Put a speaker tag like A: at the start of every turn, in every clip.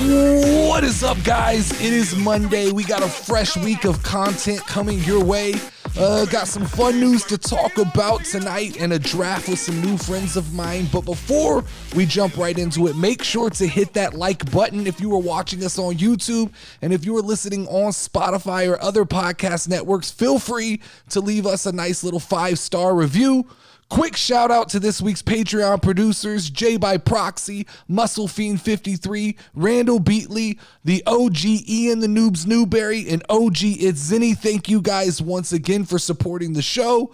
A: What is up, guys? It is Monday. We got a fresh week of content coming your way. Got some fun news to talk about tonight and a draft with some new friends of mine. But before we jump right into it, make sure to hit that like button if you are watching us on YouTube. And if you are listening on Spotify or other podcast networks, feel free to leave us a nice little 5-star review. Quick shout out to this week's Patreon producers, Jay by Proxy, Muscle Fiend 53, Randall Beatley, the OG Ian the Noobs Newberry, and OG It's Zinni. Thank you guys once again for supporting the show.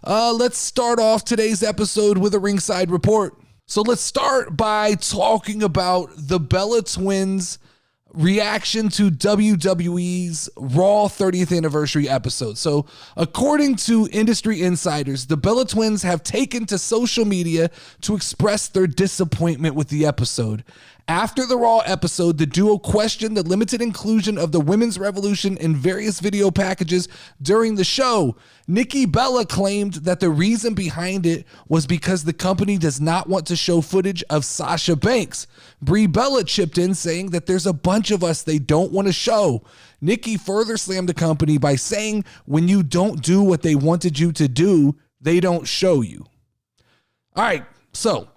A: Let's start off today's episode with a ringside report. So let's start by talking about the Bella Twins' reaction to WWE's Raw 30th anniversary episode. So according to industry insiders, the Bella Twins have taken to social media to express their disappointment with the episode. After the Raw episode, the duo questioned the limited inclusion of the Women's Revolution in various video packages during the show. Nikki Bella claimed that the reason behind it was because the company does not want to show footage of Sasha Banks. Brie Bella chipped in saying that there's a bunch of us they don't want to show. Nikki further slammed the company by saying, when you don't do what they wanted you to do, they don't show you. All right, so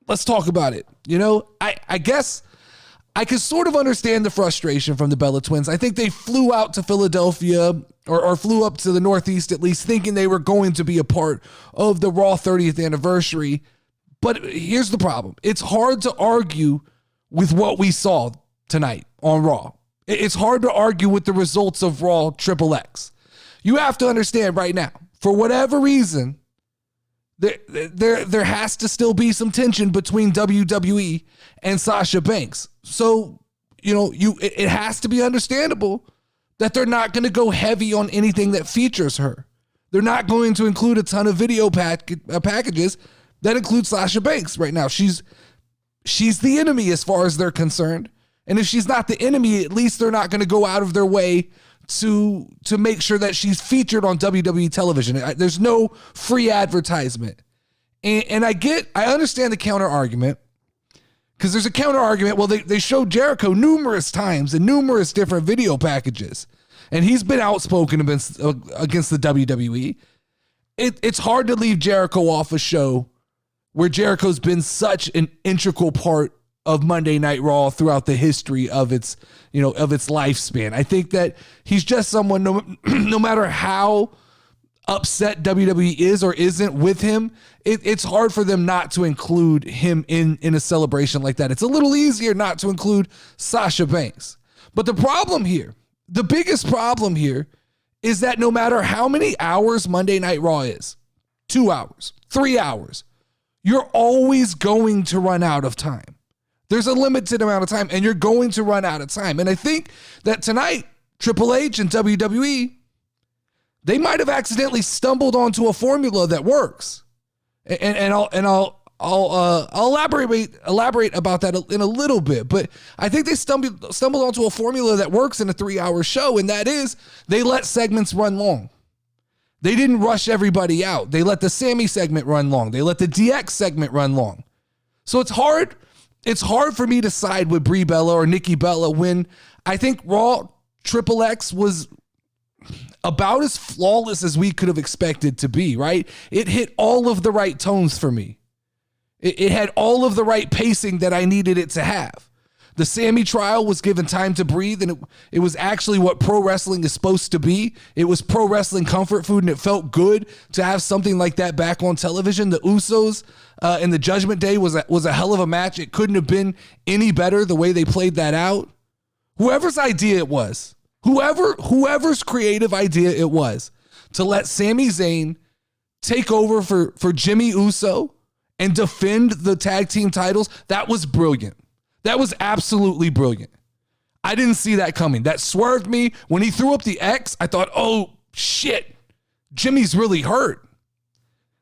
A: let's talk about it. You know, I guess I can sort of understand the frustration from the Bella Twins. I think they flew out to Philadelphia or flew up to the Northeast at least thinking they were going to be a part of the Raw 30th anniversary. But here's the problem. It's hard to argue with what we saw tonight on Raw. It's hard to argue with the results of Raw XXX. You have to understand right now, for whatever reason, there has to still be some tension between WWE and Sasha Banks. So, you know, it has to be understandable that they're not going to go heavy on anything that features her. They're not going to include a ton of video packages that include Sasha Banks right now. She's the enemy as far as they're concerned. And if she's not the enemy, at least they're not going to go out of their way to make sure that she's featured on WWE television. There's no free advertisement. And I understand the counter argument, because there's a counter argument. Well, they showed Jericho numerous times in numerous different video packages, and he's been outspoken against the WWE. It's hard to leave Jericho off a show where Jericho's been such an integral part of Monday Night Raw throughout the history of its lifespan. I think that he's just someone, no matter how upset WWE is or isn't with him, it's hard for them not to include him in a celebration like that. It's a little easier not to include Sasha Banks. But the biggest problem here is that no matter how many hours Monday Night Raw is, 2 hours, 3 hours, you're always going to run out of time. There's a limited amount of time, and you're going to run out of time. And I think that tonight, Triple H and WWE, they might have accidentally stumbled onto a formula that works. And I'll elaborate about that in a little bit. But I think they stumbled onto a formula that works in a 3-hour show, and that is they let segments run long. They didn't rush everybody out. They let the Sami segment run long. They let the DX segment run long. So it's hard for me to side with Brie Bella or Nikki Bella when I think Raw XXX was about as flawless as we could have expected to be, right? It hit all of the right tones for me. It had all of the right pacing that I needed it to have. The Sami trial was given time to breathe, and it was actually what pro wrestling is supposed to be. It was pro wrestling comfort food, and it felt good to have something like that back on television. The Usos and the Judgment Day was a hell of a match. It couldn't have been any better the way they played that out. Whoever's idea it was, whoever's creative idea it was to let Sami Zayn take over for Jimmy Uso and defend the tag team titles, that was brilliant. That was absolutely brilliant. I didn't see that coming. That swerved me. When he threw up the X, I thought, oh, shit, Jimmy's really hurt.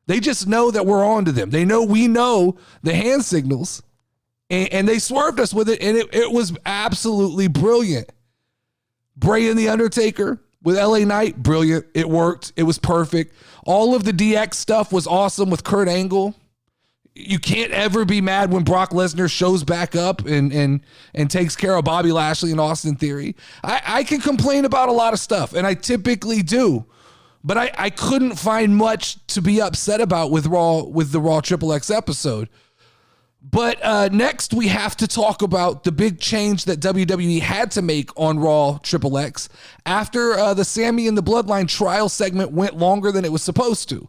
A: They just know that we're on to them. We know the hand signals, and they swerved us with it, and it was absolutely brilliant. Bray and The Undertaker with LA Knight, brilliant. It worked. It was perfect. All of the DX stuff was awesome with Kurt Angle. you can't ever be mad when Brock Lesnar shows back up and takes care of Bobby Lashley and Austin Theory. I can complain about a lot of stuff, and I typically do, but I couldn't find much to be upset about with the Raw Triple X episode. But next, we have to talk about the big change that WWE had to make on Raw Triple X after the Sami and the Bloodline trial segment went longer than it was supposed to.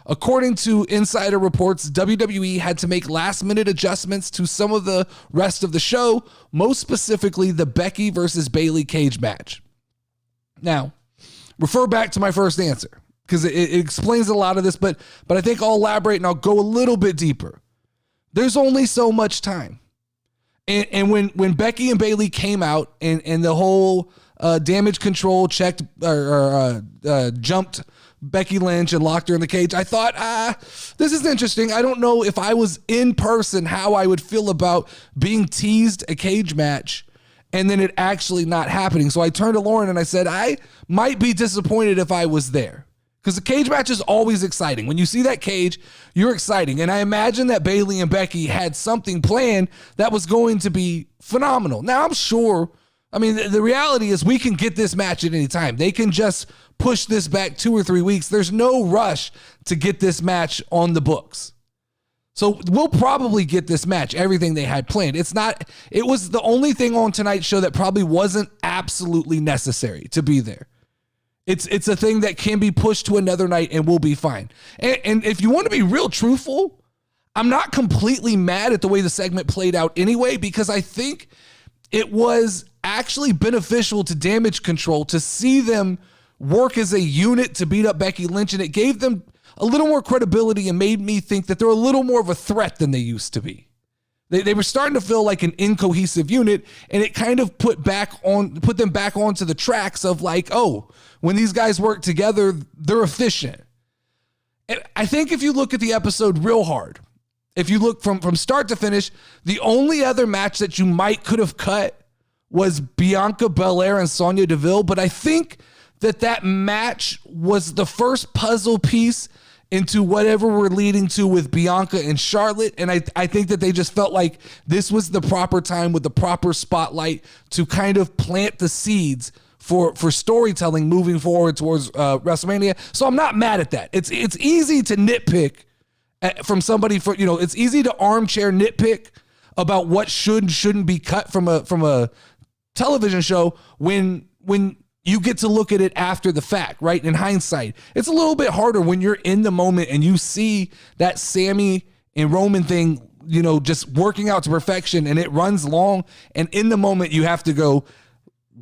A: According to insider reports, WWE had to make last-minute adjustments to some of the rest of the show, most specifically the Becky versus Bayley cage match. Now, refer back to my first answer, because it explains a lot of this, but I think I'll elaborate and I'll go a little bit deeper. There's only so much time. And when Becky and Bayley came out and the whole damage control checked or jumped Becky Lynch and locked her in the cage, I thought, this is interesting. I don't know if I was in person how I would feel about being teased a cage match and then it actually not happening. So I turned to Lauren and I said, I might be disappointed if I was there. Because the cage match is always exciting. When you see that cage, you're exciting. And I imagine that Bayley and Becky had something planned that was going to be phenomenal. Now, I'm sure, I mean, the reality is we can get this match at any time. They can just push this back 2 or 3 weeks. There's no rush to get this match on the books. So we'll probably get this match, everything they had planned. It was the only thing on tonight's show that probably wasn't absolutely necessary to be there. It's a thing that can be pushed to another night and we'll be fine. And if you want to be real truthful, I'm not completely mad at the way the segment played out anyway, because I think it was actually beneficial to Damage Control to see them work as a unit to beat up Becky Lynch, and it gave them a little more credibility and made me think that they're a little more of a threat than they used to be. They were starting to feel like an incohesive unit, and it kind of put them back onto the tracks of like, oh, when these guys work together, they're efficient. And I think if you look at the episode real hard, if you look from start to finish, the only other match that you could have cut was Bianca Belair and Sonya Deville, but I think that match was the first puzzle piece into whatever we're leading to with Bianca and Charlotte. And I think that they just felt like this was the proper time with the proper spotlight to kind of plant the seeds for storytelling moving forward towards WrestleMania. So I'm not mad at that. It's easy to nitpick from somebody it's easy to armchair nitpick about what should and shouldn't be cut from a television show when you get to look at it after the fact, right? In hindsight, it's a little bit harder when you're in the moment and you see that Sami and Roman thing, just working out to perfection and it runs long. And in the moment you have to go,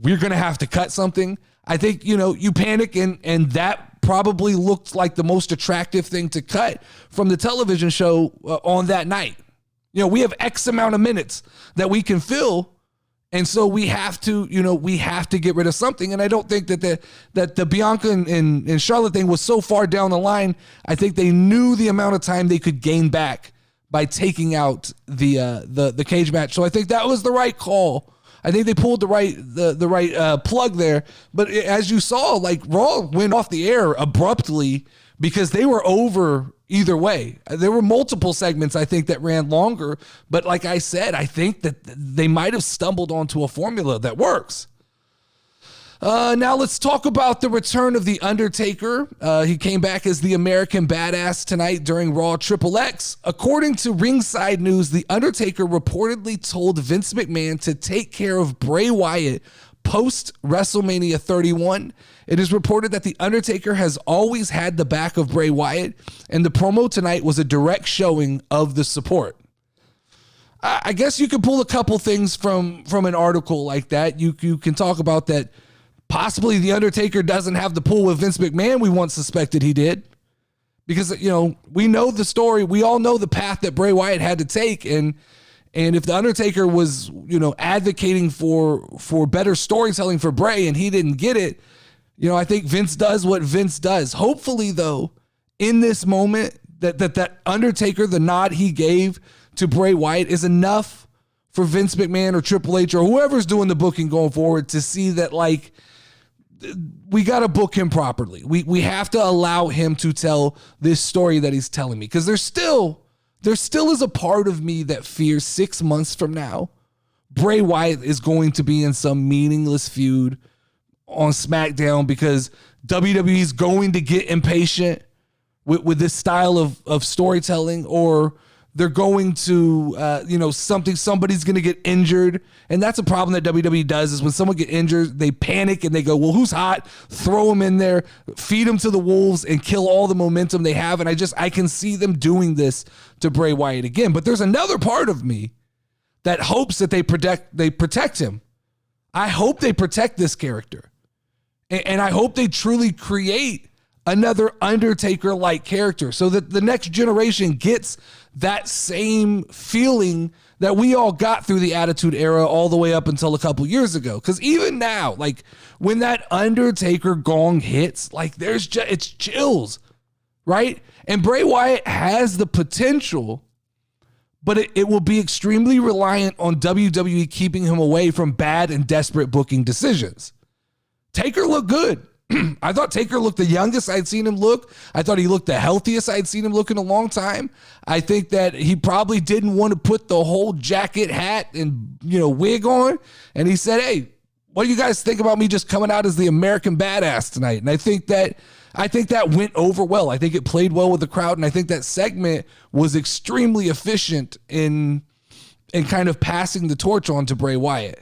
A: we're going to have to cut something. I think, you panic and that probably looked like the most attractive thing to cut from the television show on that night. We have X amount of minutes that we can fill. And so we have to get rid of something. And I don't think that the Bianca and Charlotte thing was so far down the line. I think they knew the amount of time they could gain back by taking out the cage match. So I think that was the right call. I think they pulled the right plug there. But as you saw, like Raw went off the air abruptly because they were over either way. There were multiple segments, I think, that ran longer. But like I said, I think that they might have stumbled onto a formula that works. Now let's talk about the return of The Undertaker. He came back as the American Badass tonight during Raw Triple X. According to Ringside News, The Undertaker reportedly told Vince McMahon to take care of Bray Wyatt post WrestleMania 31. It is reported that The Undertaker has always had the back of Bray Wyatt, and the promo tonight was a direct showing of the support. I guess you could pull a couple things from an article like that. You can talk about that possibly The Undertaker doesn't have the pull with Vince McMahon we once suspected he did. Because, we know the story. We all know the path that Bray Wyatt had to take, and if The Undertaker was, advocating for better storytelling for Bray and he didn't get it, I think Vince does what Vince does. Hopefully, though, in this moment, that Undertaker, the nod he gave to Bray Wyatt is enough for Vince McMahon or Triple H or whoever's doing the booking going forward to see that, like, we got to book him properly. We have to allow him to tell this story that he's telling me, because there's still there still is a part of me that fears 6 months from now, Bray Wyatt is going to be in some meaningless feud on SmackDown because WWE is going to get impatient with this style of storytelling, or they're going to, somebody's going to get injured. And that's a problem that WWE does, is when someone get injured, they panic and they go, well, who's hot? Throw them in there, feed them to the wolves, and kill all the momentum they have. And I can see them doing this to Bray Wyatt again. But there's another part of me that hopes that they protect him. I hope they protect this character. And I hope they truly create another Undertaker-like character so that the next generation gets that same feeling that we all got through the Attitude Era all the way up until a couple years ago. Because even now, like when that Undertaker gong hits, like it's chills, right? And Bray Wyatt has the potential, but it will be extremely reliant on WWE keeping him away from bad and desperate booking decisions. Taker looked good. I thought Taker looked the youngest I'd seen him look. I thought he looked the healthiest I'd seen him look in a long time. I think that he probably didn't want to put the whole jacket, hat, and wig on. And he said, hey, what do you guys think about me just coming out as the American badass tonight? And I think that went over well. I think it played well with the crowd. And I think that segment was extremely efficient in kind of passing the torch on to Bray Wyatt.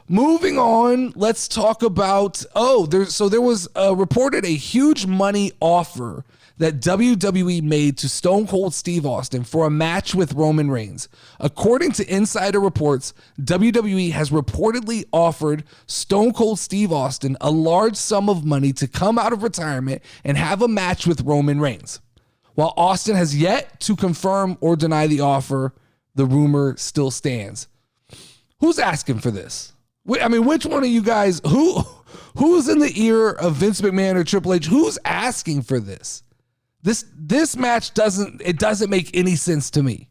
A: Moving on, let's talk about, there was reported a huge money offer that WWE made to Stone Cold Steve Austin for a match with Roman Reigns. According to insider reports, WWE has reportedly offered Stone Cold Steve Austin a large sum of money to come out of retirement and have a match with Roman Reigns. While Austin has yet to confirm or deny the offer, the rumor still stands. Who's asking for this? I mean, which one of you guys, who's in the ear of Vince McMahon or Triple H? Who's asking for this? This match doesn't make any sense to me.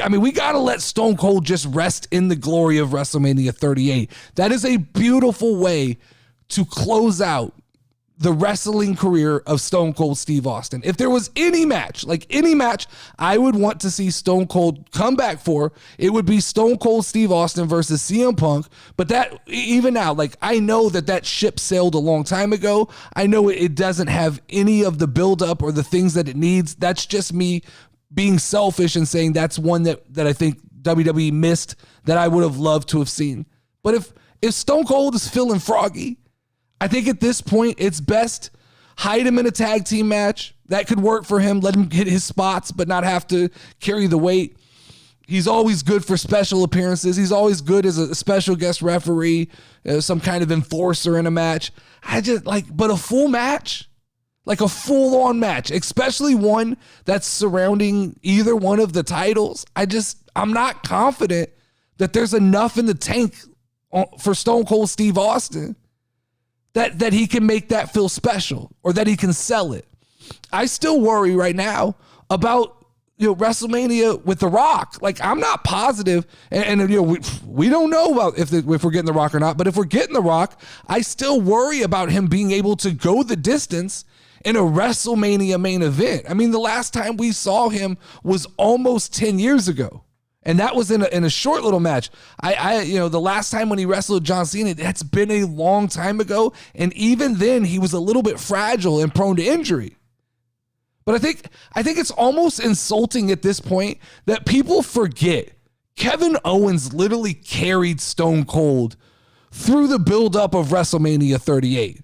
A: I mean, we got to let Stone Cold just rest in the glory of WrestleMania 38. That is a beautiful way to close out the wrestling career of Stone Cold Steve Austin. If there was any match I would want to see Stone Cold come back for, it would be Stone Cold Steve Austin versus CM Punk. But that, even now, like, I know that ship sailed a long time ago. I know it doesn't have any of the buildup or the things that it needs. That's just me being selfish and saying that's one that I think WWE missed that I would have loved to have seen. But if Stone Cold is feeling froggy, I think at this point, it's best hide him in a tag team match. That could work for him. Let him hit his spots, but not have to carry the weight. He's always good for special appearances. He's always good as a special guest referee, some kind of enforcer in a match. But a full match, like a full-on match, especially one that's surrounding either one of the titles. I'm not confident that there's enough in the tank for Stone Cold Steve Austin that he can make that feel special or that he can sell it. I still worry right now about WrestleMania with The Rock. Like, I'm not positive, and we don't know about if we're getting The Rock or not, but if we're getting The Rock, I still worry about him being able to go the distance in a WrestleMania main event. I mean, the last time we saw him was almost 10 years ago. And that was in a short little match. The last time when he wrestled John Cena, that's been a long time ago. And even then, he was a little bit fragile and prone to injury. But I think it's almost insulting at this point that people forget Kevin Owens literally carried Stone Cold through the buildup of WrestleMania 38.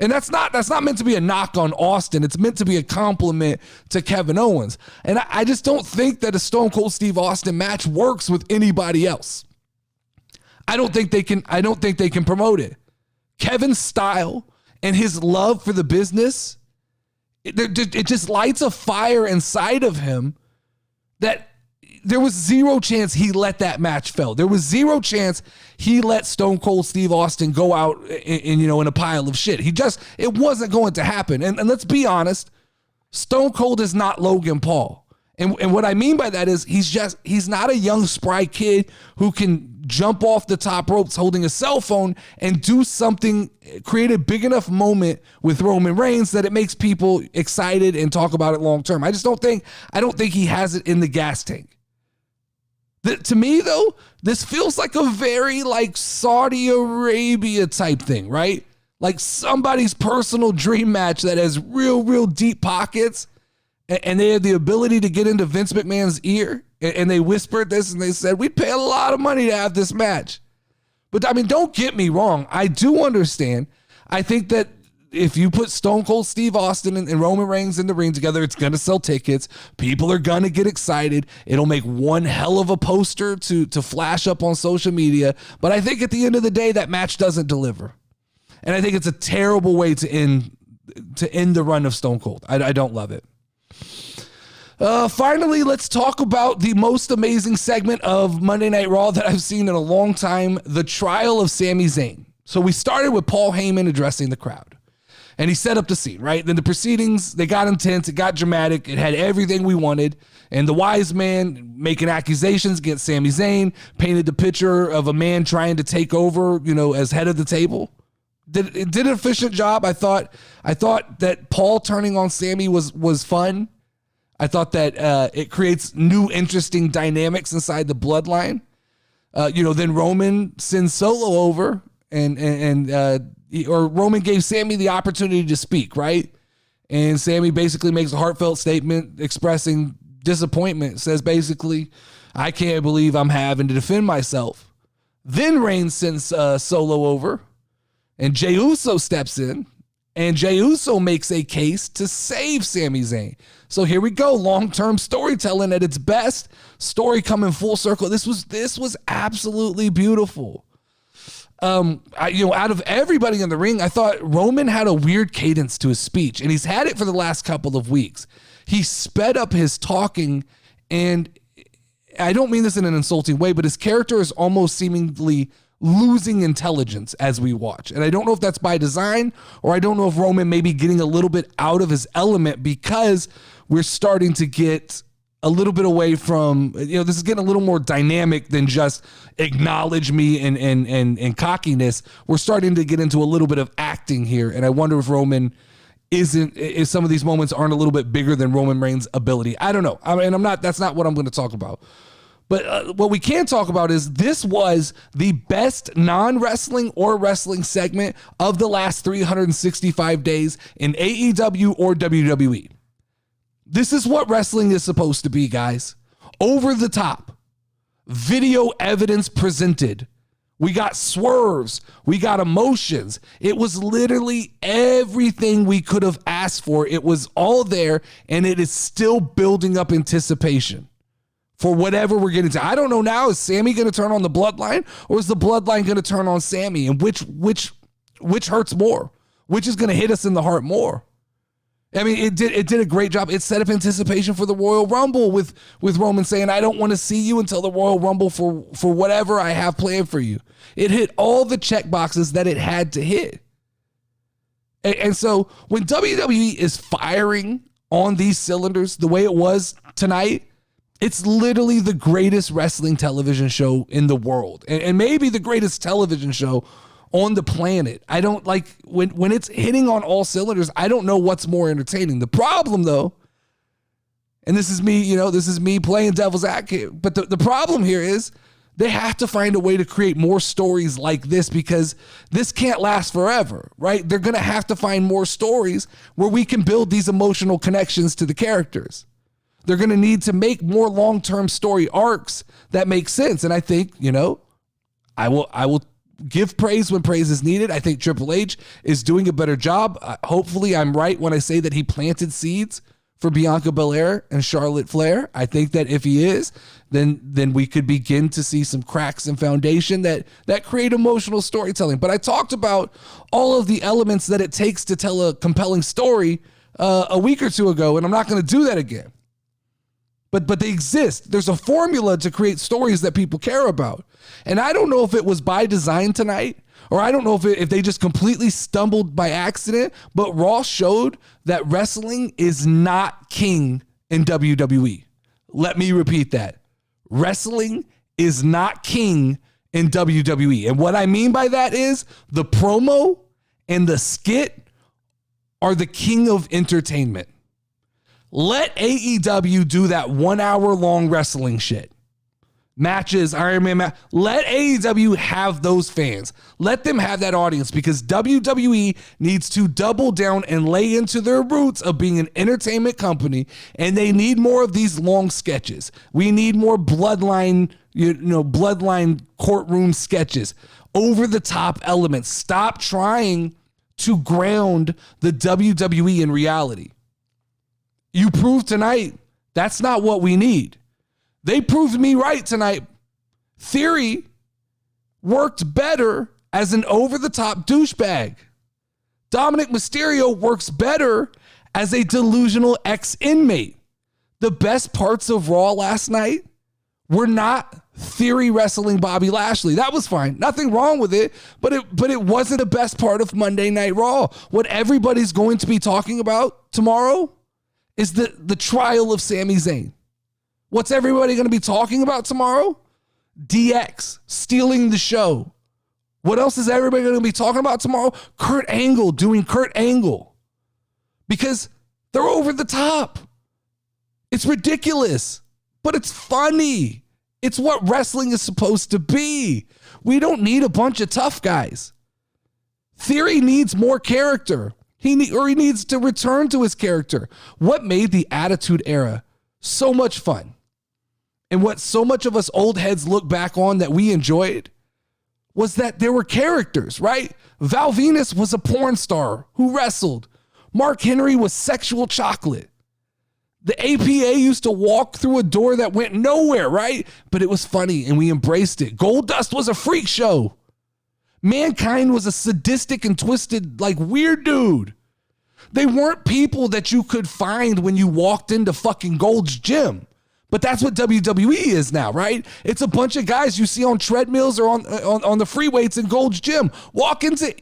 A: And that's not meant to be a knock on Austin. It's meant to be a compliment to Kevin Owens. And I just don't think that a Stone Cold Steve Austin match works with anybody else. I don't think they can promote it. Kevin's style and his love for the business, it just lights a fire inside of him that there was zero chance he let that match fail. There was zero chance he let Stone Cold Steve Austin go out in a pile of shit. It wasn't going to happen. And let's be honest, Stone Cold is not Logan Paul. And what I mean by that is he's not a young spry kid who can jump off the top ropes holding a cell phone and do something, create a big enough moment with Roman Reigns that it makes people excited and talk about it long term. I don't think he has it in the gas tank. To me, though, this feels like a very like Saudi Arabia type thing, right? Like somebody's personal dream match that has real deep pockets, and they had the ability to get into Vince McMahon's ear, and they whispered this and they said, we'd pay a lot of money to have this match. But I mean, don't get me wrong. I do understand. I think that if you put Stone Cold Steve Austin and Roman Reigns in the ring together, it's going to sell tickets. People are going to get excited. It'll make one hell of a poster to flash up on social media. But I think at the end of the day, that match doesn't deliver. And I think it's a terrible way to end the run of Stone Cold. I don't love it. Finally, let's talk about the most amazing segment of Monday Night Raw that I've seen in a long time, the trial of Sami Zayn. So we started with Paul Heyman addressing the crowd. And he set up the scene, right? Then the proceedings, they got intense. It got dramatic. It had everything we wanted. And the wise man making accusations against Sami Zayn painted the picture of a man trying to take over, as head of the table. It did an efficient job. I thought that Paul turning on Sami was fun. I thought that it creates new, interesting dynamics inside the bloodline. Then Roman sends Solo over or Roman gave Sami the opportunity to speak, right? And Sami basically makes a heartfelt statement expressing disappointment, says basically, I can't believe I'm having to defend myself. Then Reigns sends Solo over, and Jey Uso steps in, and Jey Uso makes a case to save Sami Zayn. So here we go, long-term storytelling at its best, story coming full circle. This was absolutely beautiful. Out of everybody in the ring, I thought Roman had a weird cadence to his speech, and he's had it for the last couple of weeks. He sped up his talking, and I don't mean this in an insulting way, but his character is almost seemingly losing intelligence as we watch. And I don't know if that's by design, or I don't know if Roman may be getting a little bit out of his element because we're starting to get a little bit away from, this is getting a little more dynamic than just acknowledge me and cockiness. We're starting to get into a little bit of acting here. And I wonder if Roman if some of these moments aren't a little bit bigger than Roman Reigns' ability. I don't know. That's not what I'm going to talk about. But what we can talk about is this was the best non-wrestling or wrestling segment of the last 365 days in AEW or WWE. This is what wrestling is supposed to be, guys. Over the top. Video evidence presented. We got swerves. We got emotions. It was literally everything we could have asked for. It was all there, and it is still building up anticipation for whatever we're getting to. I don't know now, is Sami going to turn on the bloodline, or is the bloodline going to turn on Sami? And which hurts more? Which is going to hit us in the heart more? I mean, it did a great job. It set up anticipation for the Royal Rumble with Roman saying, I don't want to see you until the Royal Rumble for whatever I have planned for you. It hit all the check boxes that it had to hit. And so when WWE is firing on these cylinders the way it was tonight, it's literally the greatest wrestling television show in the world. And maybe the greatest television show on the planet. I don't like when it's hitting on all cylinders. I don't know what's more entertaining. The problem though, and this is me playing devil's advocate, but the problem here is they have to find a way to create more stories like this because this can't last forever, right? They're going to have to find more stories where we can build these emotional connections to the characters. They're going to need to make more long-term story arcs that make sense. And I think, I will give praise when praise is needed. I think Triple H is doing a better job. Hopefully I'm right when I say that he planted seeds for Bianca Belair and Charlotte Flair. I think that if he is, then we could begin to see some cracks in foundation that create emotional storytelling. But I talked about all of the elements that it takes to tell a compelling story a week or two ago, and I'm not going to do that again. But they exist. There's a formula to create stories that people care about. And I don't know if it was by design tonight, or I don't know if they just completely stumbled by accident, but Raw showed that wrestling is not king in WWE. Let me repeat that. Wrestling is not king in WWE. And what I mean by that is the promo and the skit are the king of entertainment. Let AEW do that 1 hour long wrestling shit. Matches, Iron Man match. Let AEW have those fans. Let them have that audience, because WWE needs to double down and lay into their roots of being an entertainment company, and they need more of these long sketches. We need more bloodline courtroom sketches, over the top elements. Stop trying to ground the WWE in reality. You proved tonight that's not what we need. They proved me right tonight. Theory worked better as an over-the-top douchebag. Dominic Mysterio works better as a delusional ex-inmate. The best parts of Raw last night were not Theory wrestling Bobby Lashley. That was fine. Nothing wrong with it, but it wasn't the best part of Monday Night Raw. What everybody's going to be talking about tomorrow is the trial of Sami Zayn. What's everybody going to be talking about tomorrow? DX stealing the show. What else is everybody going to be talking about tomorrow? Kurt Angle doing Kurt Angle. Because they're over the top. It's ridiculous, but it's funny. It's what wrestling is supposed to be. We don't need a bunch of tough guys. Theory needs more character. He needs to return to his character. What made the Attitude Era so much fun, and what so much of us old heads look back on that we enjoyed, was that there were characters, right? Val Venus was a porn star who wrestled. Mark Henry was sexual chocolate. The APA used to walk through a door that went nowhere, right? But it was funny and we embraced it. Goldust was a freak show. Mankind was a sadistic and twisted, weird dude. They weren't people that you could find when you walked into fucking Gold's Gym. But that's what WWE is now, right? It's a bunch of guys you see on treadmills or on the free weights in Gold's Gym. Walk into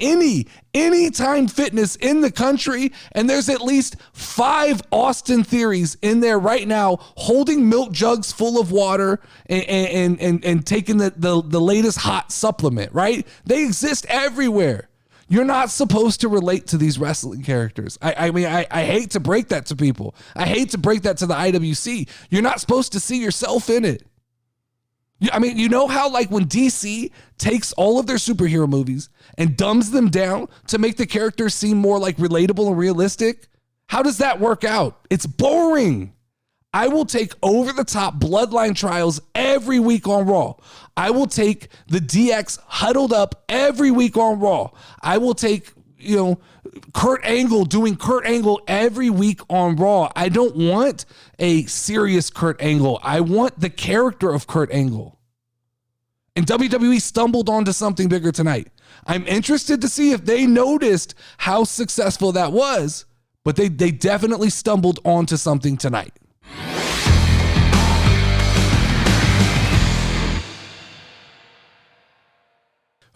A: Anytime Fitness in the country, and there's at least 5 Austin Theories in there right now, holding milk jugs full of water and taking the latest hot supplement, right? They exist everywhere. You're not supposed to relate to these wrestling characters. I mean, I hate to break that to people. I hate to break that to the IWC. You're not supposed to see yourself in it. I mean, you know how when DC takes all of their superhero movies and dumbs them down to make the characters seem more relatable and realistic? How does that work out? It's boring. I will take over-the-top bloodline trials every week on Raw. I will take the DX huddled up every week on Raw. I will take, Kurt Angle doing Kurt Angle every week on Raw. I don't want a serious Kurt Angle. I want the character of Kurt Angle. And WWE stumbled onto something bigger tonight. I'm interested to see if they noticed how successful that was, but they definitely stumbled onto something tonight.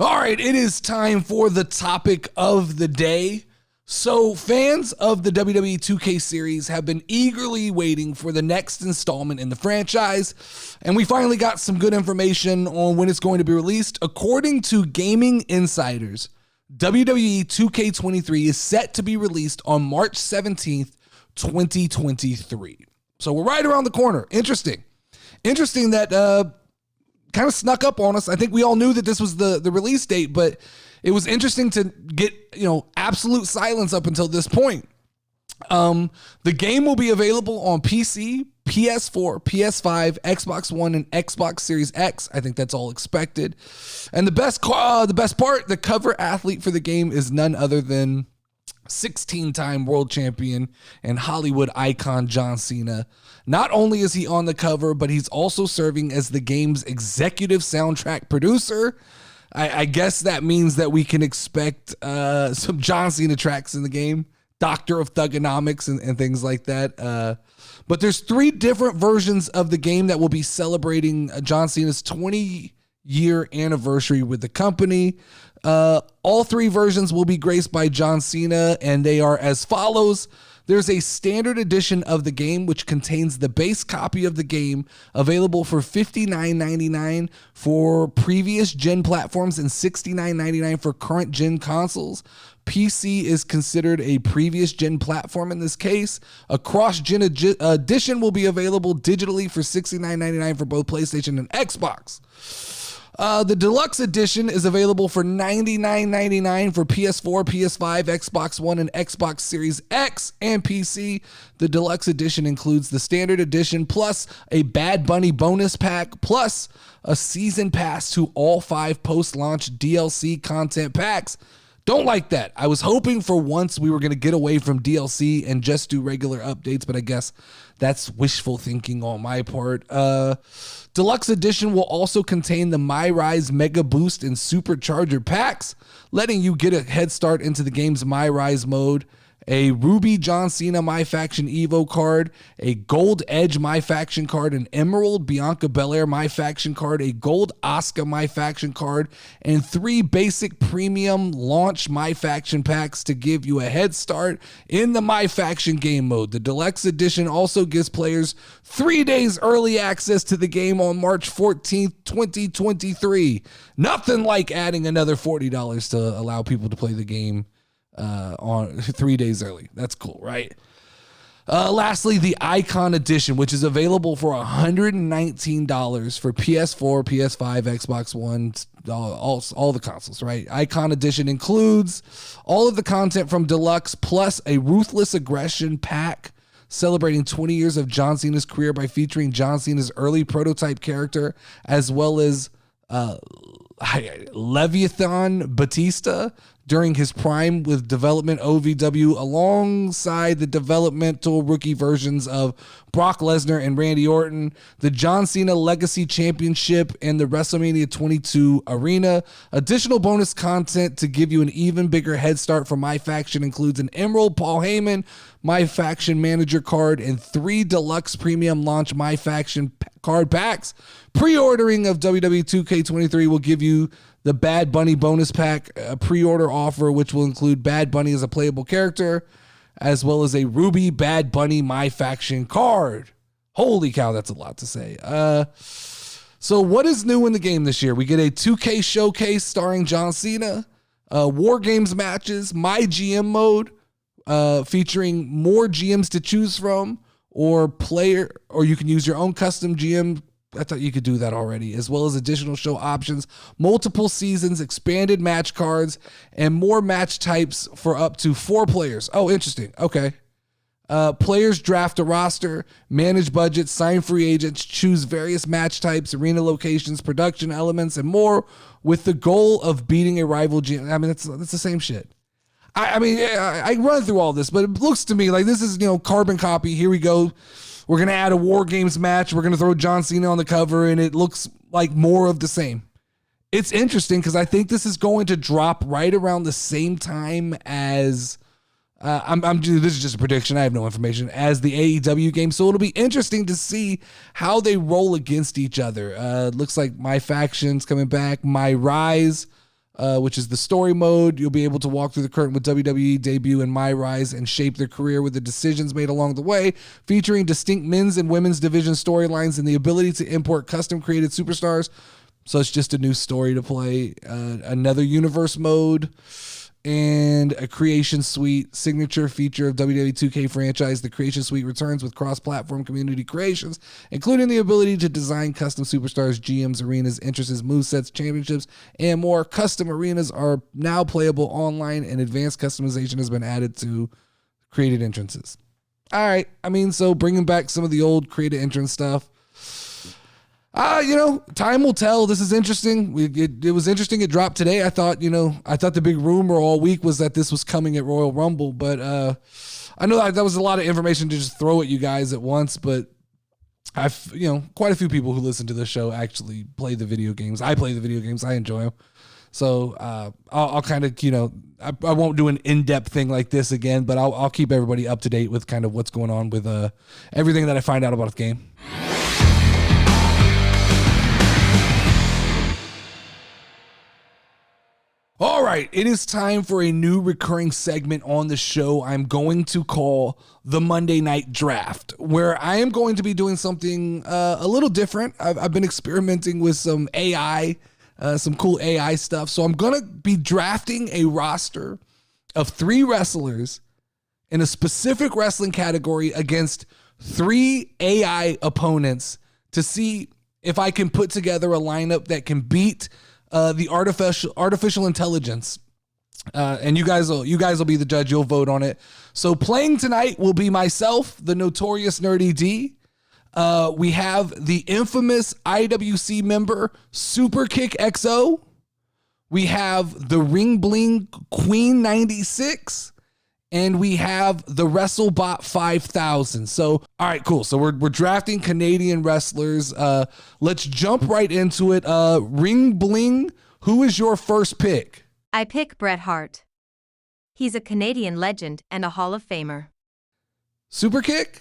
A: All right, it is time for the topic of the day. So fans of the WWE 2K series have been eagerly waiting for the next installment in the franchise, and we finally got some good information on when it's going to be released. According to Gaming Insiders, WWE 2K23 is set to be released on March 17th, 2023. So we're right around the corner. Interesting that kind of snuck up on us. I think we all knew that this was the release date, but it was interesting to get, absolute silence up until this point. The game will be available on PC, PS4, PS5, Xbox One, and Xbox Series X. I think that's all expected. And the best part, the cover athlete for the game is none other than 16-time world champion and Hollywood icon John Cena. Not only is he on the cover, but he's also serving as the game's executive soundtrack producer. I guess that means that we can expect some John Cena tracks in the game, Doctor of Thugonomics and things like that. But there's 3 different versions of the game that will be celebrating John Cena's 20-year anniversary with the company. All 3 versions will be graced by John Cena, and they are as follows. There's a standard edition of the game, which contains the base copy of the game, available for $59.99 for previous gen platforms and $69.99 for current gen consoles. PC is considered a previous gen platform in this case. A cross-gen edition will be available digitally for $69.99 for both PlayStation and Xbox. The deluxe edition is available for $99.99 for PS4, PS5, Xbox One, and Xbox Series X and PC. The deluxe edition includes the standard edition plus a Bad Bunny bonus pack plus a season pass to all 5 post-launch DLC content packs. Don't like that. I was hoping for once we were going to get away from DLC and just do regular updates, but I guess that's wishful thinking on my part. Deluxe Edition will also contain the My Rise Mega Boost and Supercharger packs, letting you get a head start into the game's My Rise mode, a Ruby John Cena My Faction Evo card, a Gold Edge My Faction card, an Emerald Bianca Belair My Faction card, a Gold Asuka My Faction card, and 3 basic premium launch My Faction packs to give you a head start in the My Faction game mode. The Deluxe Edition also gives players 3 days early access to the game on March 14th, 2023. Nothing like adding another $40 to allow people to play the game on 3 days early. That's cool, right? Lastly, the Icon Edition, which is available for $119 for PS4, PS5, Xbox One, all the consoles, right? Icon Edition includes all of the content from Deluxe plus a Ruthless Aggression pack celebrating 20 years of John Cena's career by featuring John Cena's early prototype character, as well as Leviathan Batista during his prime with development OVW, alongside the developmental rookie versions of Brock Lesnar and Randy Orton, the John Cena Legacy Championship, and the WrestleMania 22 Arena. Additional bonus content to give you an even bigger head start for My Faction includes an Emerald Paul Heyman My Faction Manager card and 3 deluxe premium launch My Faction card packs. Pre-ordering of WWE 2K23 will give you the Bad Bunny bonus pack, a pre-order offer, which will include Bad Bunny as a playable character, as well as a Ruby Bad Bunny My Faction card. Holy cow, that's a lot to say. So what is new in the game this year? We get a 2K showcase starring John Cena, War Games matches, My GM mode, featuring more GMs to choose from, or you can use your own custom GM. I thought you could do that already, as well as additional show options, multiple seasons, expanded match cards, and more match types for up to 4 players. Oh, interesting. Okay. Players draft a roster, manage budgets, sign free agents, choose various match types, arena locations, production elements, and more, with the goal of beating a rival GM. I mean, that's the same shit. I run through all this, but it looks to me like this is, carbon copy. Here we go. We're going to add a War Games match. We're going to throw John Cena on the cover, and it looks like more of the same. It's interesting because I think this is going to drop right around the same time as this is just a prediction. I have no information, as the AEW game. So it'll be interesting to see how they roll against each other. Looks like My Faction's coming back. My Rise, which is the story mode. You'll be able to walk through the curtain with WWE debut and My Rise and shape their career with the decisions made along the way, featuring distinct men's and women's division storylines and the ability to import custom created superstars. So it's just a new story to play, another universe mode, and a Creation Suite, signature feature of WWE 2K franchise. The Creation Suite returns with cross-platform community creations, including the ability to design custom superstars, GMs, arenas, entrances, movesets, championships, and more. Custom arenas are now playable online, and advanced customization has been added to created entrances. All right. So bringing back some of the old created entrance stuff. Time will tell. This is interesting. It was interesting. It dropped today. I thought the big rumor all week was that this was coming at Royal Rumble, but I know that was a lot of information to just throw at you guys at once, but quite a few people who listen to this show actually play the video games. I play the video games. I enjoy them. So I'll kind of, I won't do an in-depth thing like this again, but I'll keep everybody up to date with kind of what's going on with everything that I find out about the game. All right, it is time for a new recurring segment on the show I'm going to call the Monday Night Draft, where I am going to be doing something a little different. I've been experimenting with some AI, some cool AI stuff. So I'm going to be drafting a roster of 3 wrestlers in a specific wrestling category against 3 AI opponents to see if I can put together a lineup that can beat the artificial intelligence, and you guys will be the judge. You'll vote on it. So playing tonight will be myself, the notorious Nerdy D. We have the infamous IWC member Superkick XO. We have the Ring Bling Queen 96. And we have the WrestleBot 5000. So, all right, cool. So we're drafting Canadian wrestlers. Let's jump right into it. Ring Bling, who is your first pick?
B: I pick Bret Hart. He's a Canadian legend and a Hall of Famer.
A: Superkick?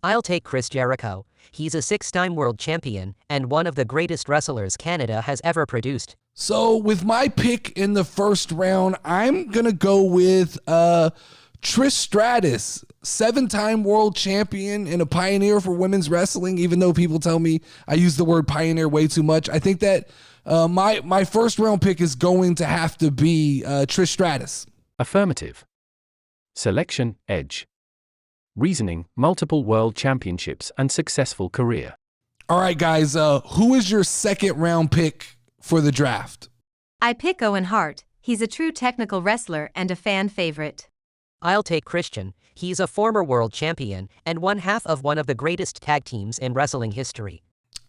C: I'll take Chris Jericho. He's a 6-time world champion and one of the greatest wrestlers Canada has ever produced.
A: So with my pick in the first round, I'm going to go with Trish Stratus, 7-time world champion and a pioneer for women's wrestling, even though people tell me I use the word pioneer way too much. I think that my first round pick is going to have to be Trish Stratus.
D: Affirmative. Selection, edge. Reasoning, multiple world championships and successful career.
A: All right, guys, who is your second round pick for the draft?
B: I pick Owen Hart. He's a true technical wrestler and a fan favorite.
C: I'll take Christian. He's a former world champion and one half of one of the greatest tag teams in wrestling history.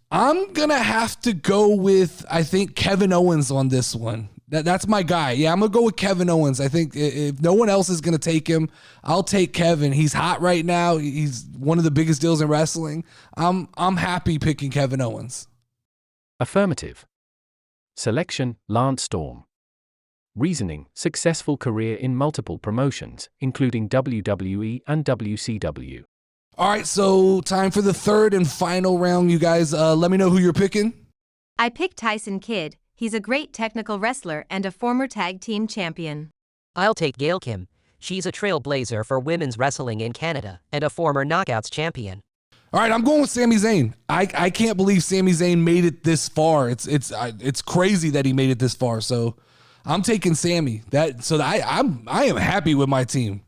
A: I'm going to have to go with, I think, Kevin Owens on this one. That's my guy. Yeah, I'm going to go with Kevin Owens. I think if no one else is going to take him, I'll take Kevin. He's hot right now. He's one of the biggest deals in wrestling. I'm happy picking Kevin Owens.
D: Affirmative. Selection, Lance Storm. Reasoning, successful career in multiple promotions, including WWE and WCW.
A: All right, so time for the third and final round, you guys. Let me know who you're picking.
B: I pick Tyson Kidd. He's a great technical wrestler and a former tag team champion.
C: I'll take Gail Kim. She's a trailblazer for women's wrestling in Canada and a former Knockouts champion.
A: All right, I'm going with Sami Zayn. I can't believe Sami Zayn made it this far. It's crazy that he made it this far. So I'm taking Sami. I am happy with my team.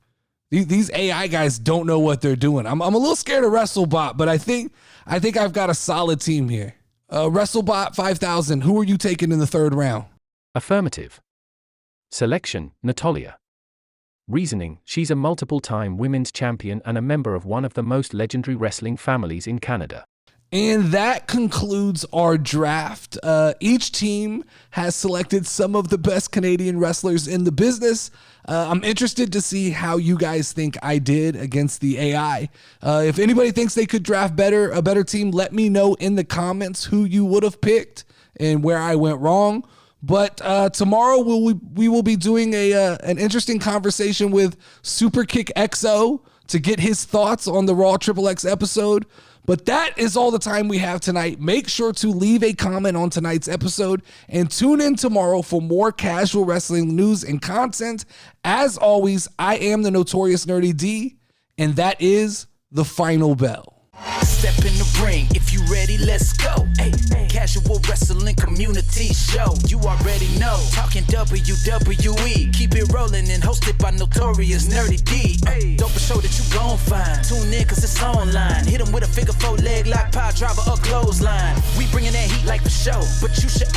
A: These AI guys don't know what they're doing. I'm a little scared of WrestleBot, but I think I've got a solid team here. WrestleBot 5000. Who are you taking in the third round?
D: Affirmative. Selection, Natalia. Reasoning, she's a multiple-time women's champion and a member of one of the most legendary wrestling families in Canada.
A: And that concludes our draft. Each team has selected some of the best Canadian wrestlers in the business. I'm interested to see how you guys think I did against the AI. If anybody thinks they could draft a better team, let me know in the comments who you would have picked and where I went wrong. But tomorrow we will be doing an interesting conversation with Superkick XO to get his thoughts on the Raw XXX episode. But that is all the time we have tonight. Make sure to leave a comment on tonight's episode and tune in tomorrow for more casual wrestling news and content. As always, I am the notorious Nerdy D, and that is the final bell.
E: Step in the ring, if you ready, let's go. Ay, casual wrestling community show. You already know, talking WWE. Keep it rolling and hosted by notorious Nerdy D. Dope show that you gon' find. Tune in cause it's online. Hit 'em with a figure 4 leg lock, power driver or clothesline. We bringing that heat like the show, but you should